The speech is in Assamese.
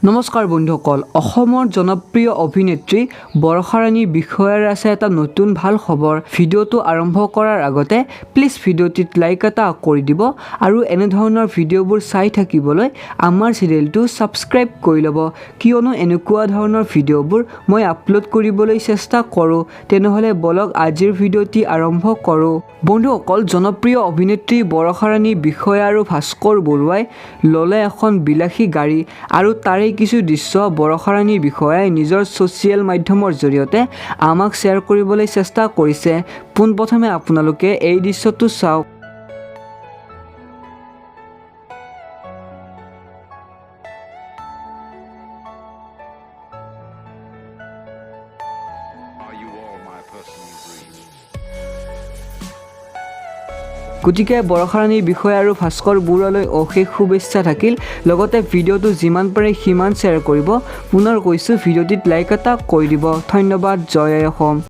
নমস্কাৰ বন্ধুসকল অসমৰ জনপ্ৰিয় অভিনেত্ৰী বৰ্ষা ৰাণী বিষয়াৰ আছে এটা নতুন ভাল খবৰ ভিডিওটো আৰম্ভ কৰাৰ আগতে প্লিজ ভিডিওটিত লাইক এটা কৰি দিব আৰু এনে ধৰণৰ ভিডিওবোৰ চাই থাকিবলৈ আমাৰ চেনেলটো সাবস্ক্ৰাইব কৰি ল'ব কিয়নো এনেকুৱা ধৰণৰ ভিডিওবোৰ মই আপলোড কৰিবলৈ চেষ্টা কৰোঁ তেনেহলে বলক আজিৰ ভিডিওটি আৰম্ভ কৰোঁ বন্ধুসকল জনপ্ৰিয় অভিনেত্ৰী বৰ্ষা ৰাণী বিষয়া আৰু ভাস্কৰ বৰুৱাই ললে এখন বিলাসী গাড়ী আৰু তাৰে কিছু দৃশ্য বৰ্ষা ৰাণী বিষয়াই নিজৰ সোশ্যাল মাধ্যমৰ জৰিয়তে আমাক শ্বেয়াৰ কৰিবলৈ চেষ্টা কৰিছে পোনপ্ৰথমে আপোনালোকে এই দৃশ্যটো চাওক গতিকে বৰ্ষা ৰাণী বিষয়া আৰু ভাস্কৰ বৰুৱালৈ অশেষ শুভেচ্ছা থাকিল লগতে ভিডিওটো যিমান পাৰে সিমান শ্বেয়াৰ কৰিব পুনৰ কৈছোঁ ভিডিওটিত লাইক এটা কৰি দিব ধন্যবাদ জয় অসম